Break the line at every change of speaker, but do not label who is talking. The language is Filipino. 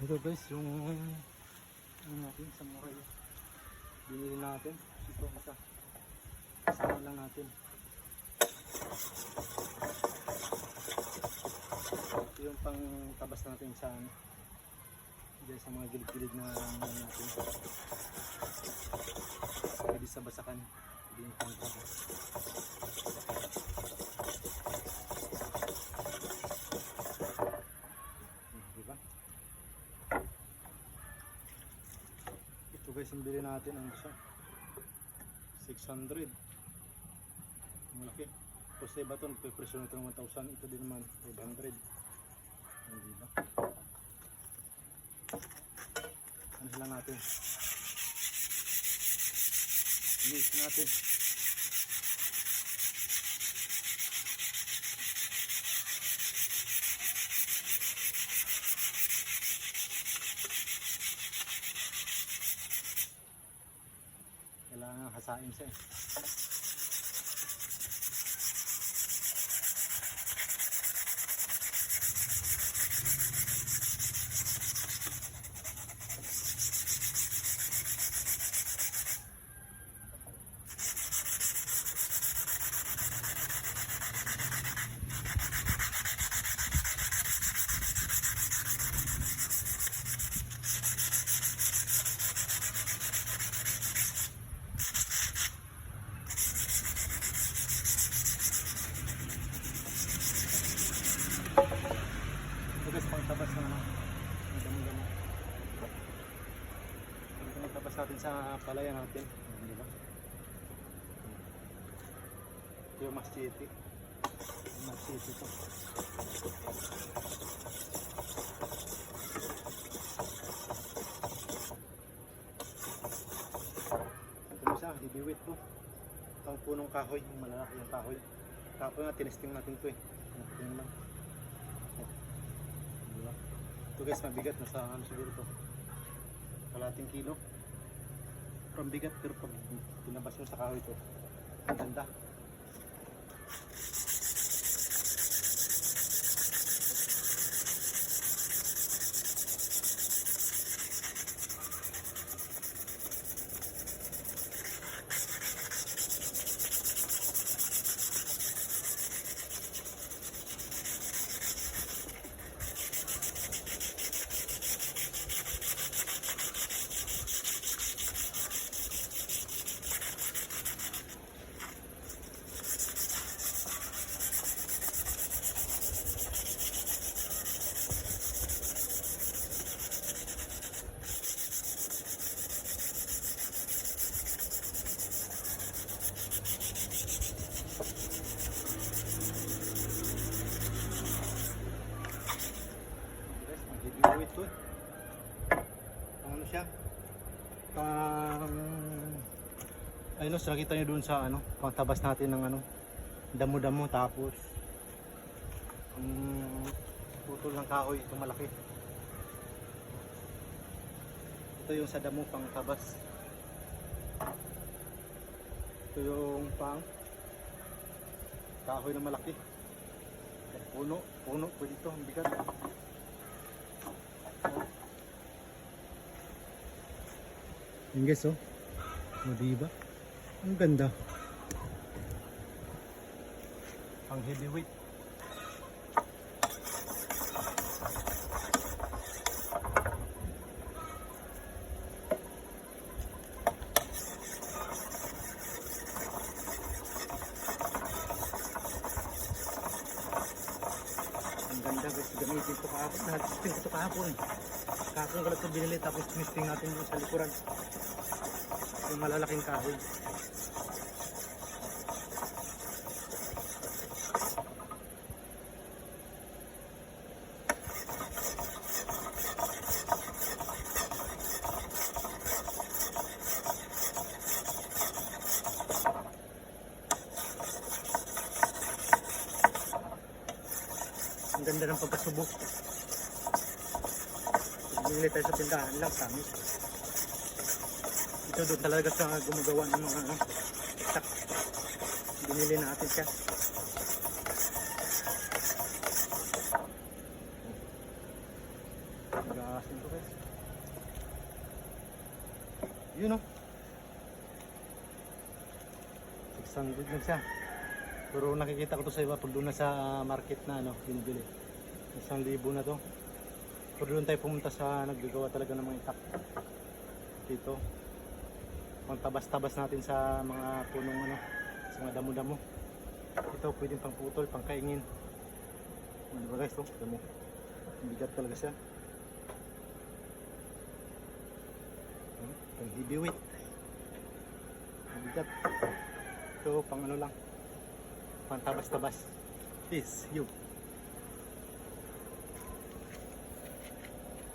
Ito guys, yung ano natin, samurai. Binili natin. Ito, isa. Kasama lang natin. Ito yung pang tabas natin sa ano. Diyan sa mga gilid-gilid na natin. Pwede sa basakan. Pwede yung pang tabas. Diba? Ito guys, yung bili natin, ano siya? 600. Malaki. Tapos sa iba ito, nagpipresyo nito ng 1,000. Ito din naman, 500. Diba? Ano lang natin? Mix natin. Kailangan hasain siya eh. Guys, pang tabas na ano, ang damo-damo. Pang tabas natin sa palaya natin, di ba? Ito yung machete. Machete ito. Ito mo siya, ibiwit po. Pang punong kahoy, yung malalaki yung kahoy. Kapag nga, tinesting natin ito eh. Tingnan lang. Ito guys, mabigat, nasa ano siguro ito, kalating kilo. Pero bigat, pero pag pinabas mo sa kahoy ito, ang ganda. Ito ano siya, ayun, so nakita nyo dun sa ano, pangtabas natin ng ano, damo-damo. Tapos putol ng kahoy, ito malaki. Ito yung sa damo, pangtabas. Ito yung pang kahoy na malaki. Puno po dito, ang bigat. Yung guys, oh, diba? Ang ganda. Ang heavyweight. Ang ganda guys, gamitin ito kahapon. Nag-testing ito kahapon. Kahapon ko lang ito binili, tapos testing natin yung sa likuran. Yung malalaking kahoy. Ang ganda ng pagkasubok. Bumili tayo sa tindahan lang, tamis. Ito doon talaga sa gumagawa ng mga tak. Binili natin siya. Tabasin ko guys. Yun o. 600 lang siya. Pero nakikita ko to sa iba pag doon na sa market na ano, binibili. 1,000 na to. Pero doon tayo pumunta sa naggagawa talaga ng mga itak. Dito. Pang tabas-tabas natin sa mga punong ano, sa mga damo-damo. Ito pwedeng pang putol, pang kaingin. Ano ba guys to? Damo. Bigat talaga siya. Pang heavyweight. Bigat. Ito pang ano lang. Pang tabas-tabas. Peace. You.